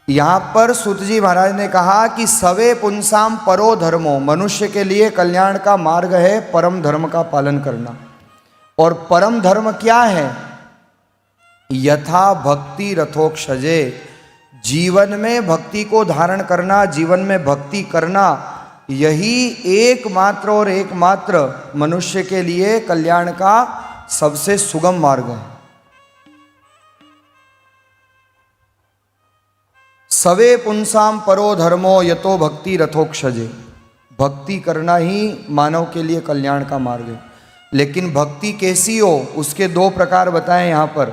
यहाँ पर सूत जी महाराज ने कहा कि सवे पुंसाम परो धर्मो, मनुष्य के लिए कल्याण का मार्ग है परम धर्म का पालन करना। और परम धर्म क्या है? यथा भक्ति रथोक्षजे, जीवन में भक्ति को धारण करना, जीवन में भक्ति करना, यही एकमात्र और एकमात्र मनुष्य के लिए कल्याण का सबसे सुगम मार्ग है। सवे पुंसाम परो धर्मो यतो भक्ति रथोक्षजे, भक्ति करना ही मानव के लिए कल्याण का मार्ग है। लेकिन भक्ति कैसी हो, उसके दो प्रकार बताएं यहाँ पर।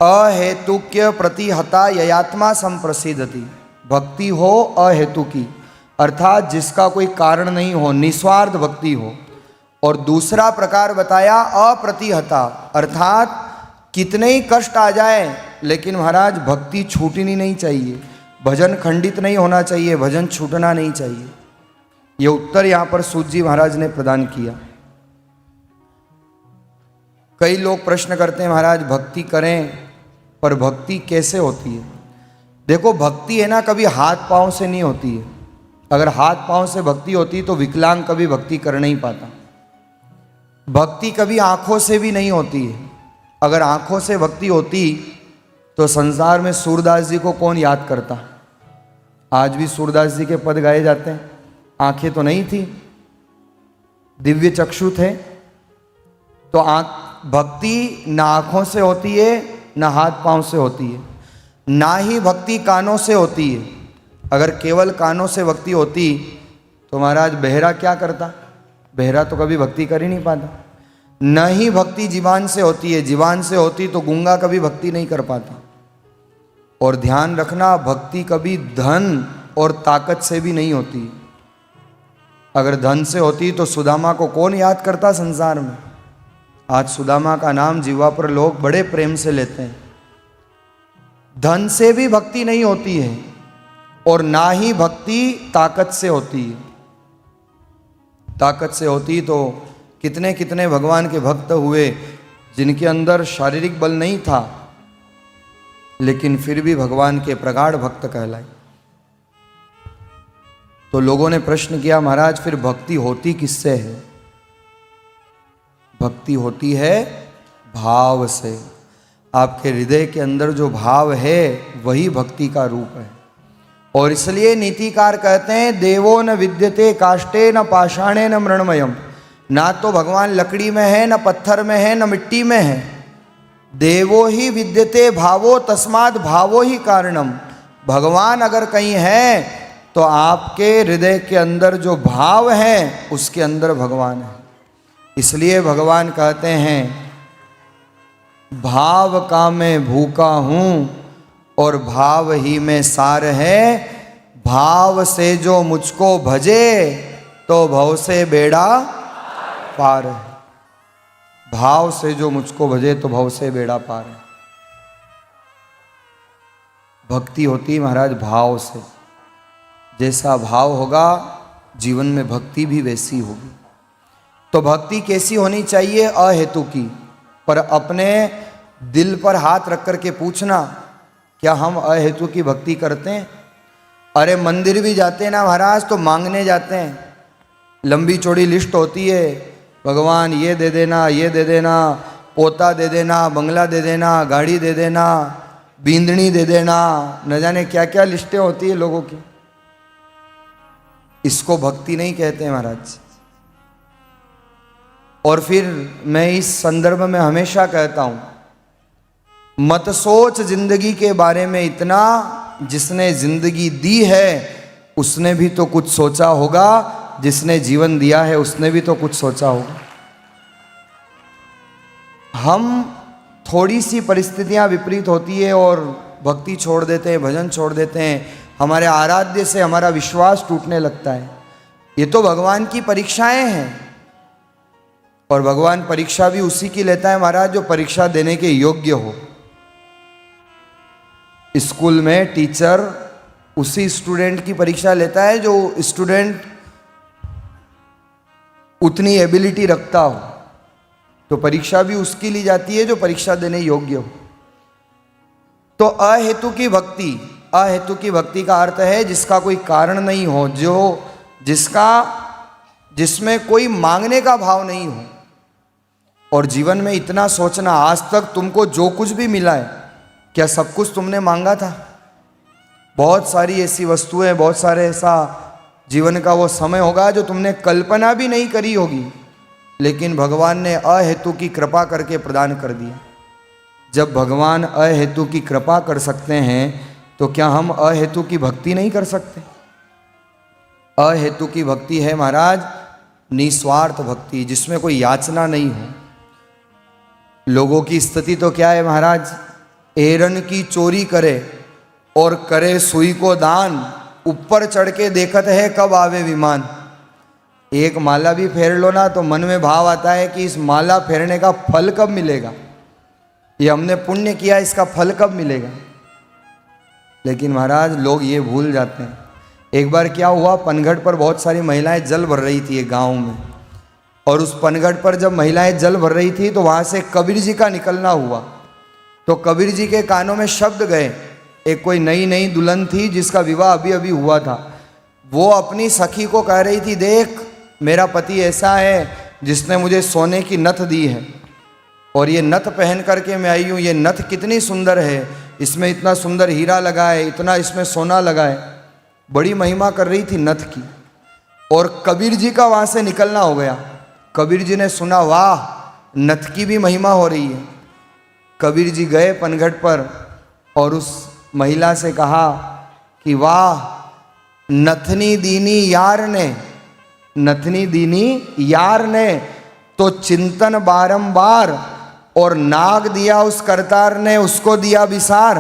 अहेतुक्य प्रतिहता ययात्मा संप्रसिद्धति, भक्ति हो अहेतु की, अर्थात जिसका कोई कारण नहीं हो, निस्वार्थ भक्ति हो। और दूसरा प्रकार बताया अप्रतिहता, अर्थात कितने ही कष्ट आ जाए लेकिन महाराज भक्ति छूटनी नहीं चाहिए, भजन खंडित नहीं होना चाहिए, भजन छूटना नहीं चाहिए। ये उत्तर यहाँ पर सूत जी महाराज ने प्रदान किया। कई लोग प्रश्न करते हैं महाराज भक्ति करें पर भक्ति कैसे होती है? देखो भक्ति है ना, कभी हाथ पांव से नहीं होती है। अगर हाथ पांव से भक्ति होती तो विकलांग कभी भक्ति कर नहीं पाता। भक्ति कभी आंखों से भी नहीं होती है। अगर आंखों से भक्ति होती तो संसार में सूरदास जी को कौन याद करता? आज भी सूरदास जी के पद गाए जाते हैं। आंखें तो नहीं थी, दिव्य चक्षु थे। तो भक्ति ना आंखों से होती है ना हाथ पांव से होती है, ना ही भक्ति कानों से होती है। अगर केवल कानों से भक्ति होती तो महाराज बहरा क्या करता? बहरा तो कभी भक्ति कर ही नहीं पाता। न ही भक्ति जीवान से होती है, जीवान से होती तो गूंगा कभी भक्ति नहीं कर पाता। और ध्यान रखना, भक्ति कभी धन और ताकत से भी नहीं होती। अगर धन से होती तो सुदामा को कौन याद करता संसार में? आज सुदामा का नाम जीवा पर लोग बड़े प्रेम से लेते हैं। धन से भी भक्ति नहीं होती है और ना ही भक्ति ताकत से होती है। ताकत से होती तो कितने कितने भगवान के भक्त हुए जिनके अंदर शारीरिक बल नहीं था लेकिन फिर भी भगवान के प्रगाढ़ भक्त कहलाए। तो लोगों ने प्रश्न किया महाराज फिर भक्ति होती किससे है? भक्ति होती है भाव से। आपके हृदय के अंदर जो भाव है वही भक्ति का रूप है। और इसलिए नीतिकार कहते हैं देवो न विद्यते काष्ठे न पाषाणे न मृण्मयम्, ना तो भगवान लकड़ी में है, न पत्थर में है, न मिट्टी में है। देवो ही विद्यते भावो तस्माद् भावो ही कारणम। भगवान अगर कहीं है तो आपके हृदय के अंदर जो भाव है उसके अंदर भगवान है। इसलिए भगवान कहते हैं भाव का मैं भूखा हूँ और भाव ही में सार है। भाव से जो मुझको भजे तो भव से बेड़ा पार है। भाव से जो मुझको भजे तो भव से बेड़ा पार है। भक्ति होती महाराज भाव से। जैसा भाव होगा जीवन में भक्ति भी वैसी होगी। तो भक्ति कैसी होनी चाहिए? अहेतु की। पर अपने दिल पर हाथ रख करके पूछना क्या हम अहेतु की भक्ति करते हैं? अरे मंदिर भी जाते हैं ना महाराज तो मांगने जाते हैं। लंबी चौड़ी लिस्ट होती है, भगवान ये दे देना, ये दे देना, पोता दे देना, बंगला दे देना, गाड़ी दे देना, बींदनी दे देना, न जाने क्या क्या लिस्टें होती है लोगों की। इसको भक्ति नहीं कहते महाराज। और फिर मैं इस संदर्भ में हमेशा कहता हूं मत सोच जिंदगी के बारे में इतना, जिसने जिंदगी दी है उसने भी तो कुछ सोचा होगा, जिसने जीवन दिया है उसने भी तो कुछ सोचा होगा। हम थोड़ी सी परिस्थितियां विपरीत होती है और भक्ति छोड़ देते हैं, भजन छोड़ देते हैं, हमारे आराध्य से हमारा विश्वास टूटने लगता है। ये तो भगवान की परीक्षाएं हैं। और भगवान परीक्षा भी उसी की लेता है महाराज जो परीक्षा देने के योग्य हो। स्कूल में टीचर उसी स्टूडेंट की परीक्षा लेता है जो स्टूडेंट उतनी एबिलिटी रखता हो। तो परीक्षा भी उसकी ली जाती है जो परीक्षा देने योग्य हो। तो अहेतु की भक्ति अहेतु की भक्ति का अर्थ है जिसका कोई कारण नहीं हो, जिसमें कोई मांगने का भाव नहीं हो। और जीवन में इतना सोचना, आज तक तुमको जो कुछ भी मिला है, क्या सब कुछ तुमने मांगा था? बहुत सारी ऐसी वस्तुएं, बहुत सारे ऐसा जीवन का वो समय होगा जो तुमने कल्पना भी नहीं करी होगी, लेकिन भगवान ने अहेतु की कृपा करके प्रदान कर दिया। जब भगवान अहेतु की कृपा कर सकते हैं तो क्या हम अहेतु की भक्ति नहीं कर सकते? अहेतु की भक्ति है महाराज निस्वार्थ भक्ति, जिसमें कोई याचना नहीं हो। लोगों की स्थिति तो क्या है महाराज, एरन की चोरी करे और करे सुई को दान, ऊपर चढ़ के देखत है कब आवे विमान। एक माला भी फेर लो ना तो मन में भाव आता है कि इस माला फेरने का फल कब मिलेगा, ये हमने पुण्य किया, इसका फल कब मिलेगा। लेकिन महाराज लोग ये भूल जाते हैं। एक बार क्या हुआ, पनघट पर बहुत सारी महिलाएं जल भर रही थी एक गाँव में, और उस पनघट पर जब महिलाएं जल भर रही थी तो वहाँ से कबीर जी का निकलना हुआ। तो कबीर जी के कानों में शब्द गए। एक कोई नई नई दुल्हन थी जिसका विवाह अभी अभी हुआ था, वो अपनी सखी को कह रही थी, देख मेरा पति ऐसा है जिसने मुझे सोने की नथ दी है, और ये नथ पहन करके मैं आई हूँ, ये नथ कितनी सुंदर है, इसमें इतना सुंदर हीरा लगा है, इतना इसमें सोना लगा है। बड़ी महिमा कर रही थी नथ की। और कबीर जी का वहाँ से निकलना हो गया। कबीर जी ने सुना, वाह नथ की भी महिमा हो रही है। कबीर जी गए पनघट पर और उस महिला से कहा कि वाह नथनी दीनी यार ने, नथनी दीनी यार ने तो चिंतन बारंबार, और नाग दिया उस करतार ने उसको दिया विसार।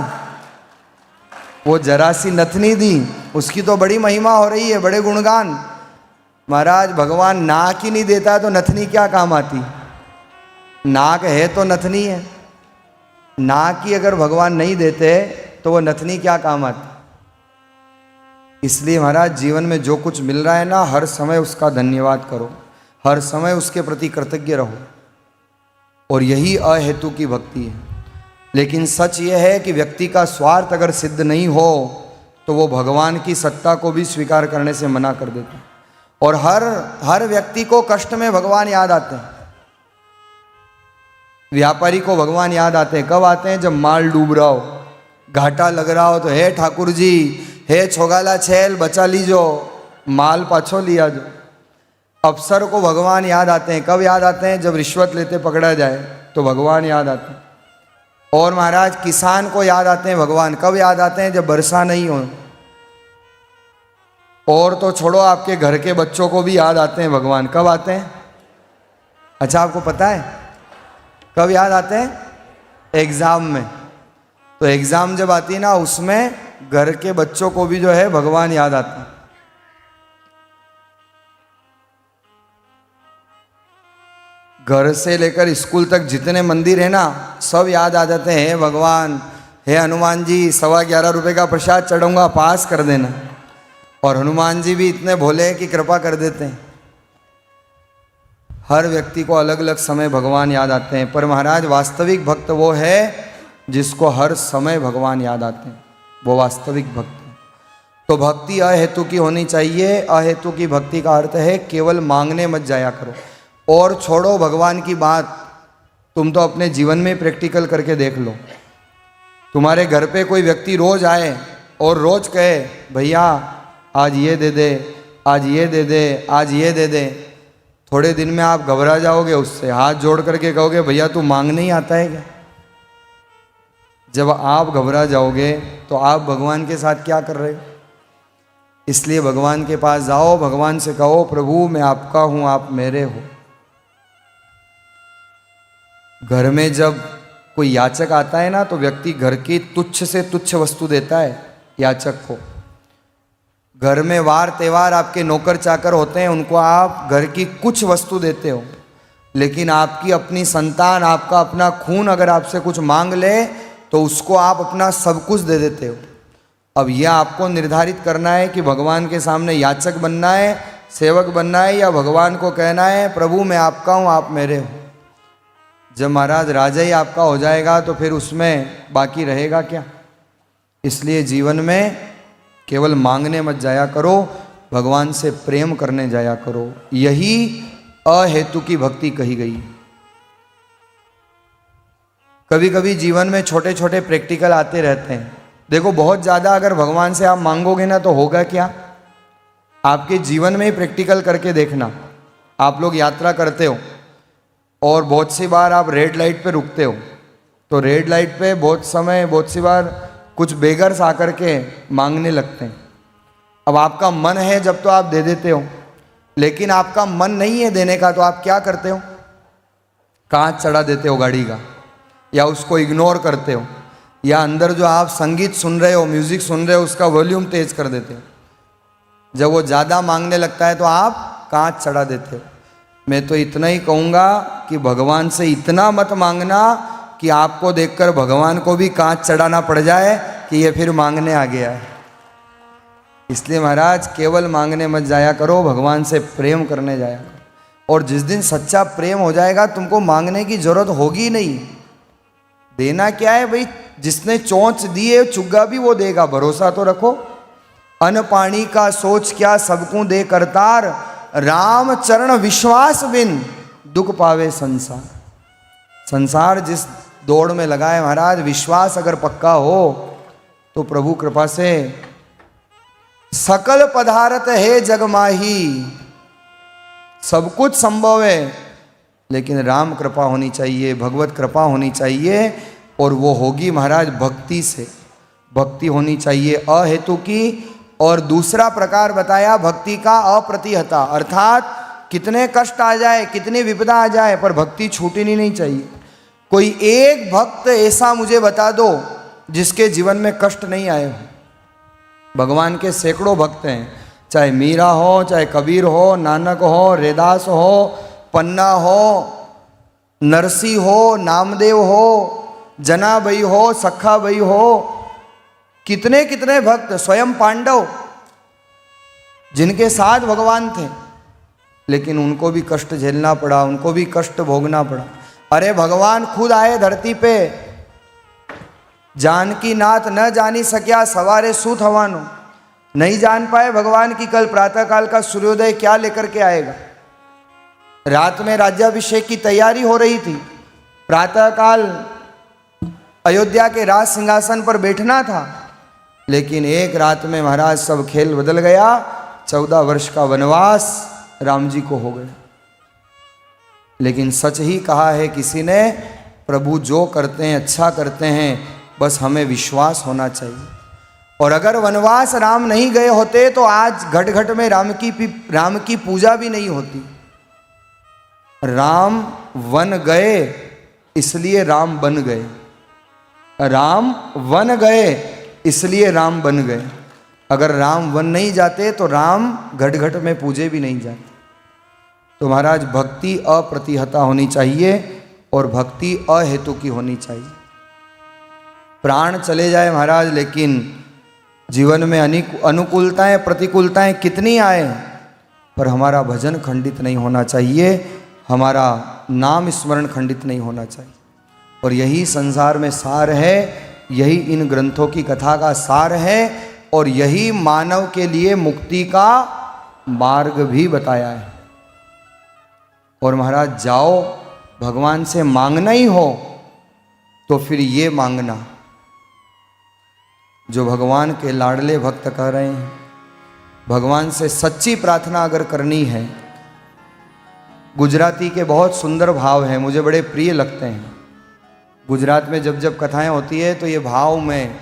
वो जरा सी नथनी दी, उसकी तो बड़ी महिमा हो रही है, बड़े गुणगान। महाराज भगवान नाक ही नहीं देता तो नथनी क्या काम आती? नाक है तो नथनी है, नाक ही अगर भगवान नहीं देते तो वो नथनी क्या काम आती? इसलिए महाराज जीवन में जो कुछ मिल रहा है ना, हर समय उसका धन्यवाद करो, हर समय उसके प्रति कृतज्ञ रहो, और यही अहेतु की भक्ति है। लेकिन सच यह है कि व्यक्ति का स्वार्थ अगर सिद्ध नहीं हो तो वो भगवान की सत्ता को भी स्वीकार करने से मना कर देता है। और हर व्यक्ति को कष्ट में भगवान याद आते हैं। व्यापारी को भगवान याद आते हैं, कब आते हैं? जब माल डूब रहा हो, घाटा लग रहा हो, तो हे ठाकुर जी, हे छोगाला छेल बचा लीजो, माल पाछो लिया जो। अफसर को भगवान याद आते हैं, कब याद आते हैं? जब रिश्वत लेते पकड़ा जाए तो भगवान याद आते हैं। और महाराज किसान को याद आते हैं भगवान, कब याद आते हैं? जब वर्षा नहीं हो। और तो छोड़ो, आपके घर के बच्चों को भी याद आते हैं भगवान, कब आते हैं? अच्छा आपको पता है कब याद आते हैं? एग्जाम में। तो एग्जाम जब आती है ना, उसमें घर के बच्चों को भी जो है भगवान याद आते हैं। घर से लेकर स्कूल तक जितने मंदिर है ना, सब याद आ जाते हैं, भगवान, हे हनुमान जी 11.25 रुपये का प्रसाद चढ़ूंगा, पास कर देना। और हनुमान जी भी इतने भोले हैं कि कृपा कर देते हैं। हर व्यक्ति को अलग अलग समय भगवान याद आते हैं, पर महाराज वास्तविक भक्त वो है जिसको हर समय भगवान याद आते हैं, वो वास्तविक भक्त है। तो भक्ति अहेतु की होनी चाहिए। अहेतु की भक्ति का अर्थ है केवल मांगने मत जाया करो। और छोड़ो भगवान की बात, तुम तो अपने जीवन में प्रैक्टिकल करके देख लो। तुम्हारे घर पे कोई व्यक्ति रोज आए और रोज कहे, भैया आज ये दे दे, आज ये दे दे, आज ये दे दे, थोड़े दिन में आप घबरा जाओगे, उससे हाथ जोड़ करके कहोगे, भैया तू मांगने ही आता है क्या? जब आप घबरा जाओगे तो आप भगवान के साथ क्या कर रहे हो? इसलिए भगवान के पास जाओ, भगवान से कहो, प्रभु मैं आपका हूं, आप मेरे हो। घर में जब कोई याचक आता है ना, तो व्यक्ति घर की तुच्छ से तुच्छ वस्तु देता है याचक को। घर में वार त्योहार आपके नौकर चाकर होते हैं, उनको आप घर की कुछ वस्तु देते हो, लेकिन आपकी अपनी संतान, आपका अपना खून अगर आपसे कुछ मांग ले तो उसको आप अपना सब कुछ दे देते हो। अब यह आपको निर्धारित करना है कि भगवान के सामने याचक बनना है, सेवक बनना है, या भगवान को कहना है प्रभु मैं आपका हूँ, आप मेरे हो। जब महाराज राजा ही आपका हो जाएगा तो फिर उसमें बाकी रहेगा क्या? इसलिए जीवन में केवल मांगने मत जाया करो, भगवान से प्रेम करने जाया करो। यही अहेतु की भक्ति कही गई। कभी कभी जीवन में छोटे छोटे प्रैक्टिकल आते रहते हैं। देखो, बहुत ज़्यादा अगर भगवान से आप मांगोगे ना तो होगा क्या? आपके जीवन में ही प्रैक्टिकल करके देखना। आप लोग यात्रा करते हो और बहुत सी बार आप रेड लाइट पे रुकते हो, तो रेड लाइट पे बहुत सी बार कुछ बेगर्स आकर के मांगने लगते हैं। अब आपका मन है जब तो आप दे देते हो, लेकिन आपका मन नहीं है देने का तो आप क्या करते हो? कांच चढ़ा देते हो गाड़ी का, या उसको इग्नोर करते हो, या अंदर जो आप संगीत सुन रहे हो, म्यूजिक सुन रहे हो, उसका वॉल्यूम तेज कर देते हो। जब वो ज़्यादा मांगने लगता है तो आप कांच चढ़ा देते हो। मैं तो इतना ही कहूँगा कि भगवान से इतना मत मांगना कि आपको देखकर भगवान को भी कांच चढ़ाना पड़ जाए कि ये फिर मांगने आ गया है। इसलिए महाराज केवल मांगने मत जाया करो, भगवान से प्रेम करने जाया करो। और जिस दिन सच्चा प्रेम हो जाएगा तुमको मांगने की जरूरत होगी नहीं। देना क्या है भाई? जिसने चोंच दी है चुग्गा भी वो देगा, भरोसा तो रखो। अन्न पानी का सोच क्या सबको दे करतार, राम चरण विश्वास बिन दुख पावे संसार। संसार जिस दौड़ में लगा है महाराज, विश्वास अगर पक्का हो तो प्रभु कृपा से सकल पदार्थ है जग माही, सब कुछ संभव है। लेकिन राम कृपा होनी चाहिए, भगवत कृपा होनी चाहिए, और वो होगी महाराज भक्ति से। भक्ति होनी चाहिए अहेतु की। और दूसरा प्रकार बताया भक्ति का अप्रतिहता, अर्थात कितने कष्ट आ जाए, कितनी विपदा आ जाए, पर भक्ति छूटनी नहीं चाहिए। कोई एक भक्त ऐसा मुझे बता दो जिसके जीवन में कष्ट नहीं आए हो। भगवान के सैकड़ों भक्त हैं, चाहे मीरा हो, चाहे कबीर हो, नानक हो, रैदास हो, पन्ना हो, नरसी हो, नामदेव हो, जनाबाई हो, सखाबाई हो, कितने कितने भक्त, स्वयं पांडव जिनके साथ भगवान थे, लेकिन उनको भी कष्ट झेलना पड़ा, उनको भी कष्ट भोगना पड़ा। अरे भगवान खुद आए धरती पे, जानकी नाथ न जानी सक्या सवारे सूत हवानो। नहीं जान पाए भगवान की कल प्रातःकाल का सूर्योदय क्या लेकर के आएगा। रात में राज्याभिषेक की तैयारी हो रही थी, प्रातःकाल अयोध्या के राज सिंहासन पर बैठना था, लेकिन एक रात में महाराज सब खेल बदल गया। 14 वर्ष का वनवास राम जी को हो गया। लेकिन सच ही कहा है किसी ने, प्रभु जो करते हैं अच्छा करते हैं, बस हमें विश्वास होना चाहिए। और अगर वनवास राम नहीं गए होते तो आज घट घट में राम की पूजा भी नहीं होती। राम वन गए इसलिए राम बन गए, राम वन गए इसलिए राम बन गए। अगर राम वन नहीं जाते तो राम घट घट में पूजे भी नहीं जाते। तो महाराज भक्ति अप्रतिहता होनी चाहिए और भक्ति अहेतु की होनी चाहिए। प्राण चले जाए महाराज, लेकिन जीवन में अनुकूलताएं प्रतिकूलताएं कितनी आए, पर हमारा भजन खंडित नहीं होना चाहिए, हमारा नाम स्मरण खंडित नहीं होना चाहिए। और यही संसार में सार है, यही इन ग्रंथों की कथा का सार है, और यही मानव के लिए मुक्ति का मार्ग भी बताया है। और महाराज जाओ, भगवान से मांगना ही हो तो फिर ये मांगना जो भगवान के लाडले भक्त कह रहे हैं। भगवान से सच्ची प्रार्थना अगर करनी है, गुजराती के बहुत सुंदर भाव हैं, मुझे बड़े प्रिय लगते हैं। गुजरात में जब जब कथाएं होती है तो ये भाव मैं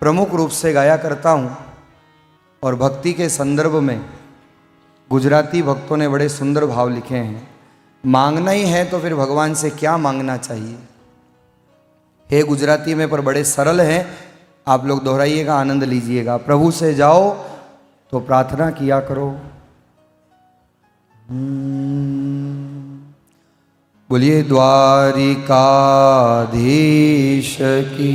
प्रमुख रूप से गाया करता हूँ। और भक्ति के संदर्भ में गुजराती भक्तों ने बड़े सुंदर भाव लिखे हैं। मांगना ही है तो फिर भगवान से क्या मांगना चाहिए है गुजराती में, पर बड़े सरल हैं। आप लोग दोहराइएगा, आनंद लीजिएगा। प्रभु से जाओ तो प्रार्थना किया करो। बोलिए द्वारिकाधीश की।